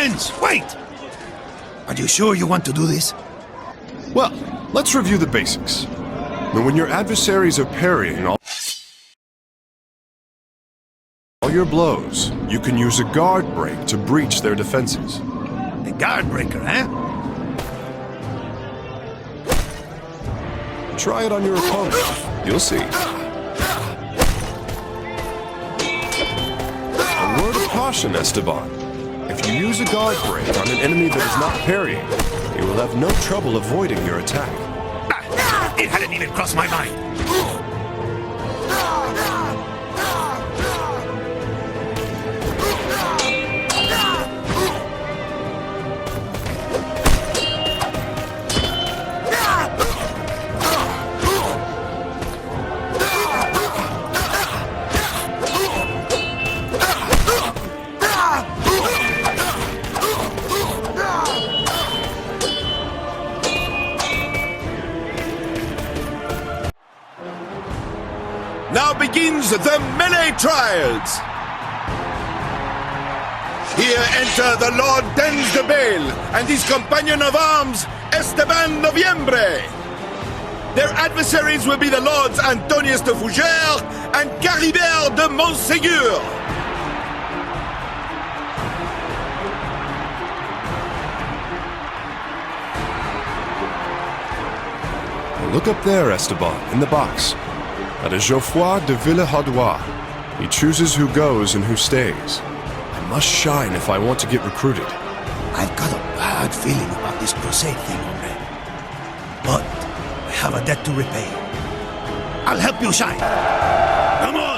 Friends, wait! Are you sure you want to do this? Well, let's review the basics. Now, when your adversaries are parrying all your blows, you can use a guard break to breach their defenses. A guard breaker, eh? Try it on your opponent. You'll see. A word of caution, Esteban. If you use a guard break on an enemy that is not parrying, you will have no trouble avoiding your attack. It hadn't even crossed my mind. Now begins the melee trials. Here enter the Lord Dens de Bale and his companion of arms, Esteban Noviembre. Their adversaries will be the Lords Antonius de Fougère and Caribert de Montségur. Look up there, Esteban, in the box. That is Geoffroy de Villehardouin. He chooses who goes and who stays. I must shine if I want to get recruited. I've got a bad feeling about this crusade thing, hombre. But I have a debt to repay. I'll help you shine. Come on!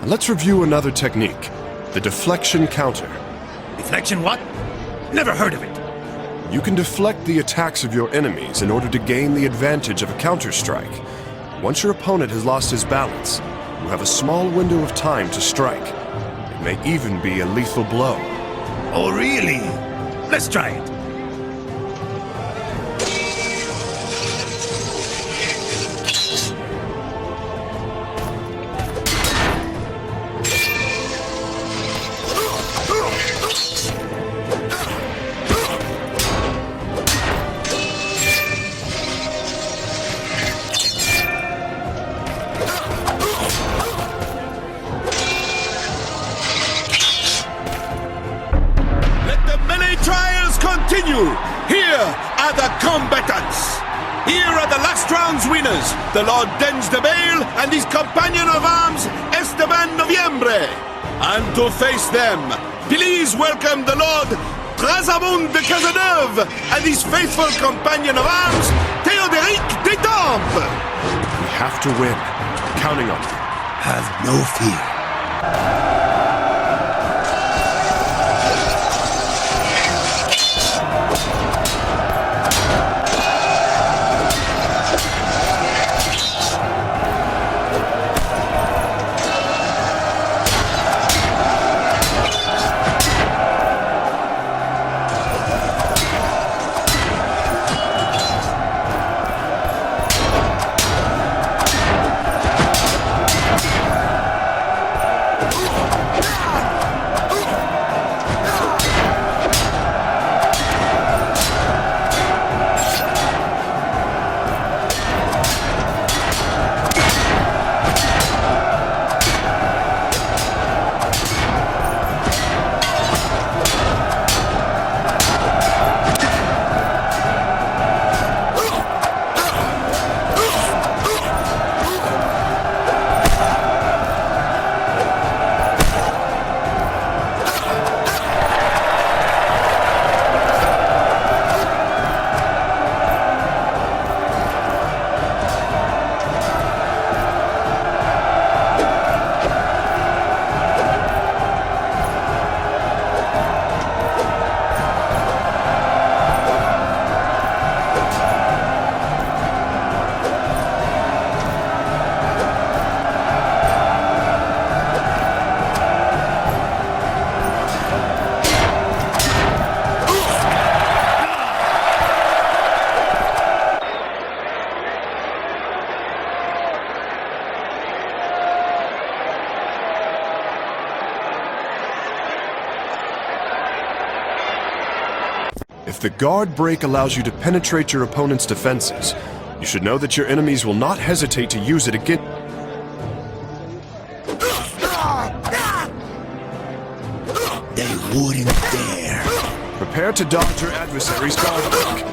Let's review another technique, the deflection counter. Deflection what? Never heard of it. You can deflect the attacks of your enemies in order to gain the advantage of a counter-strike. Once your opponent has lost his balance, you have a small window of time to strike. It may even be a lethal blow. Oh, really? Let's try it. Here are the combatants. Here are the last round's winners, the Lord Dens de Bale and his companion of arms, Esteban Noviembre. And to face them, please welcome the Lord Trasamund de Cazeneuve and his faithful companion of arms, Théodéric d'Étampes. We have to win. Counting on you. Have no fear. the guard break allows you to penetrate your opponent's defenses, you should know that your enemies will not hesitate to use it again. They wouldn't dare. Prepare to dodge your adversary's guard break.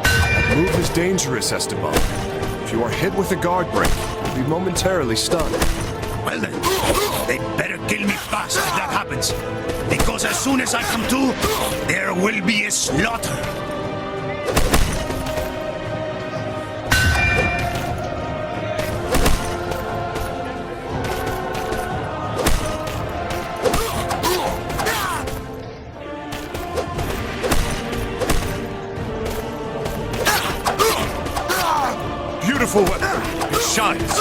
That move is dangerous, Esteban. If you are hit with a guard break, you'll be momentarily stunned. Well then, they better kill me fast if that happens. Because as soon as I come to, there will be a slaughter. Beautiful weapon. It shines.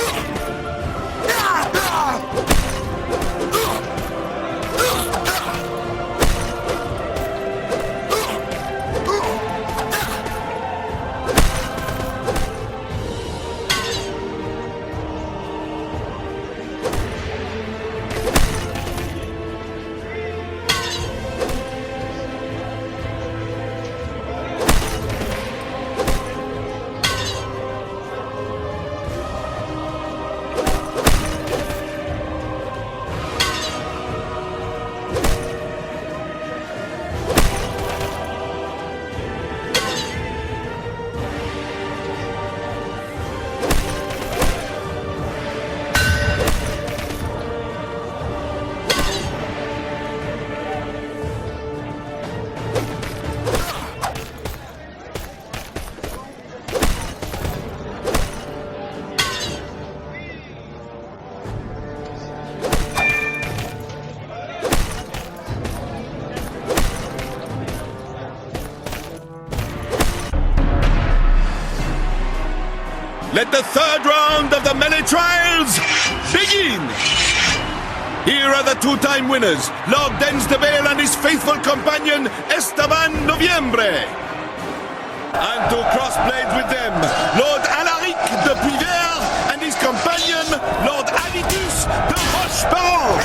Let the third round of the melee trials begin! Here are the two-time winners, Lord Densdebale and his faithful companion, Esteban Noviembre. And to cross-blade with them, Lord Alaric de Puyvert and his companion, Lord Avitus de Rochebaron.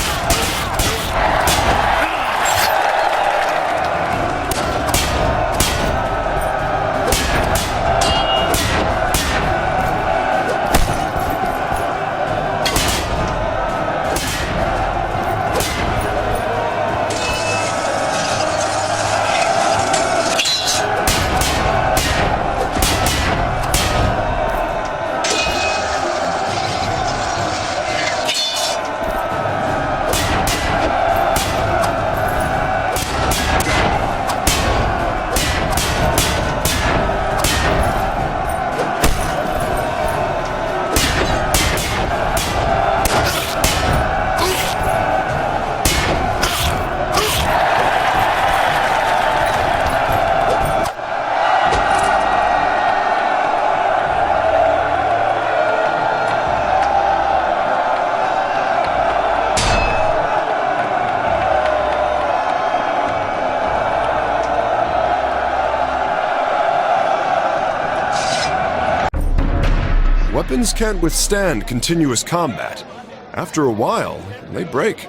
Weapons can't withstand continuous combat. After a while, they break.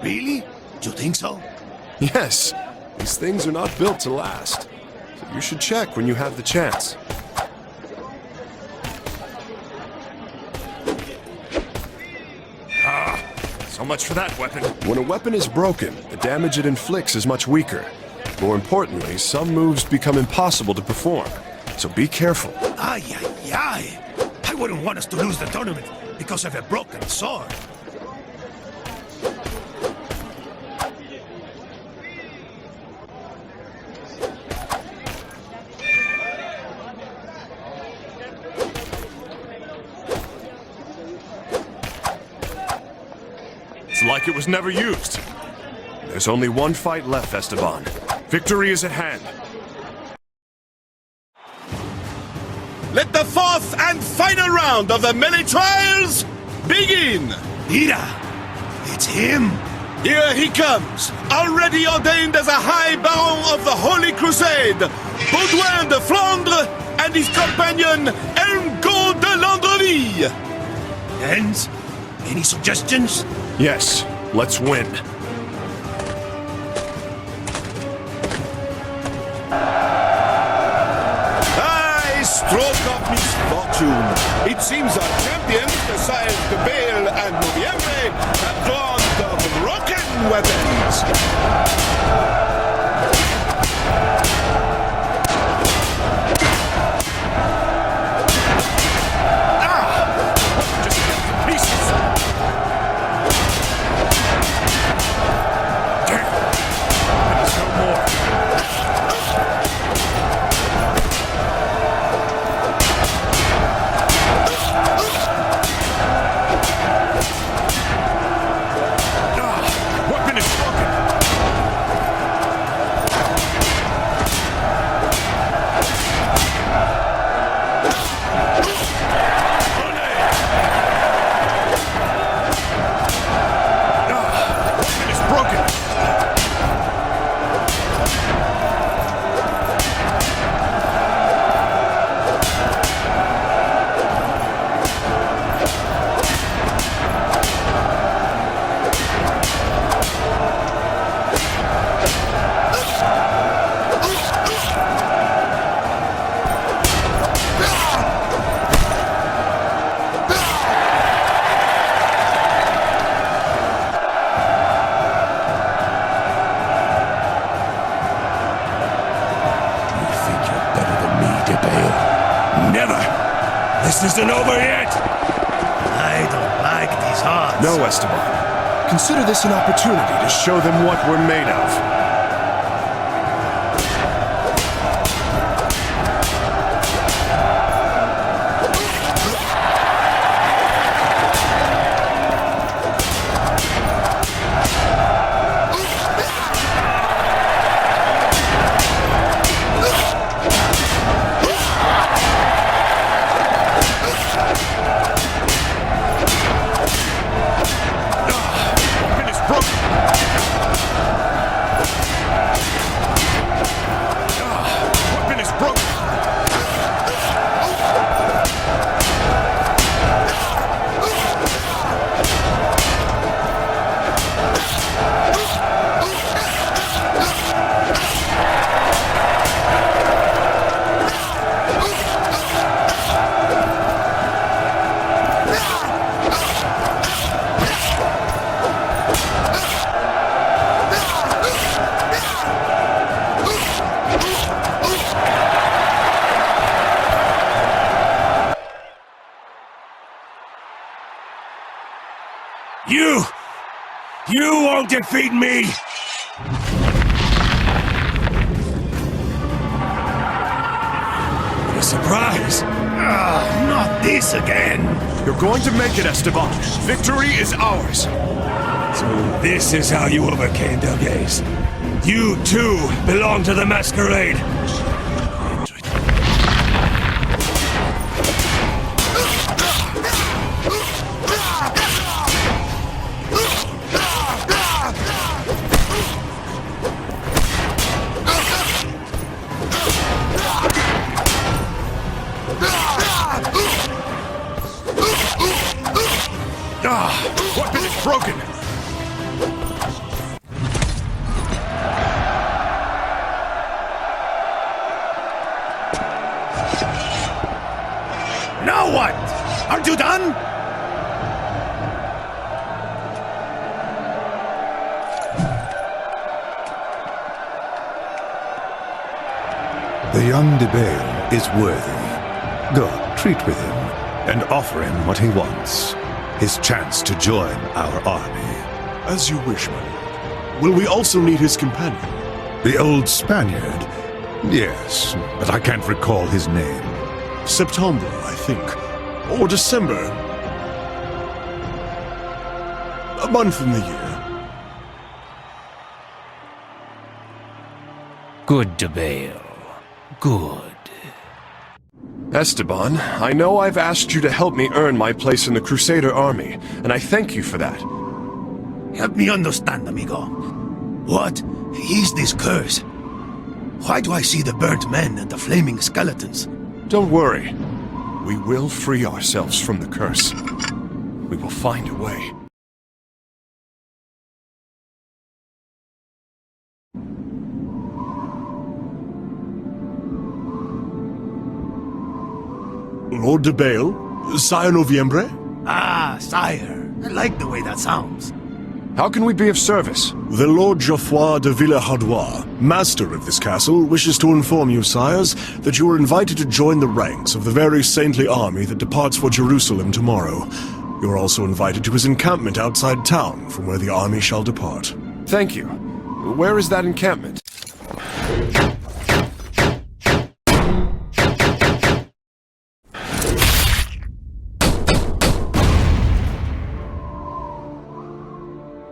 Really? You think so? Yes, these things are not built to last. So you should check when you have the chance. So much for that weapon. When a weapon is broken, the damage it inflicts is much weaker. More importantly, some moves become impossible to perform. So be careful. Ay, ay, ay. I wouldn't want us to lose the tournament because of a broken sword. It's like it was never used. There's only one fight left, Esteban. Victory is at hand. Let the fourth and final round of the melee trials begin! Mira! It's him! Here he comes, already ordained as a High Baron of the Holy Crusade, Baudouin de Flandre and his companion, Elmgo de Landreville! Hence, Any suggestions? Yes, let's win. Stroke of misfortune. It seems our champions, the sires de Bale and Nvme, have drawn the broken weapons. Just fell to pieces. Damn. There's no more. Weapon is broken. Weapon is broken. This isn't over yet! I don't like these odds. No, Esteban. Consider this an opportunity to show them what we're made of. You won't defeat me! What a surprise! Not this again! You're going to make it, Esteban. Victory is ours. So this is how you overcame the gaze. You too belong to the masquerade. Weapon is broken. Now what? Aren't you done? The young Debale is worthy. Go, treat with him, and offer him what he wants. His chance to join our army. As you wish, my lord. Will we also need his companion? The old Spaniard? Yes, but I can't recall his name. September, I think. Or December. A month in the year. Good, Debale. Good. Esteban, I know I've asked you to help me earn my place in the Crusader army, and I thank you for that. Help me understand, amigo. What is this curse? Why do I see the burnt men and the flaming skeletons? Don't worry. We will free ourselves from the curse. We will find a way. Lord de Bale? Sire Noviembre? Ah, sire. I like the way that sounds. How can we be of service? The Lord Geoffroy de Villehardouin, master of this castle, wishes to inform you, sires, that you are invited to join the ranks of the very saintly army that departs for Jerusalem tomorrow. You are also invited to his encampment outside town, from where the army shall depart. Thank you. Where is that encampment?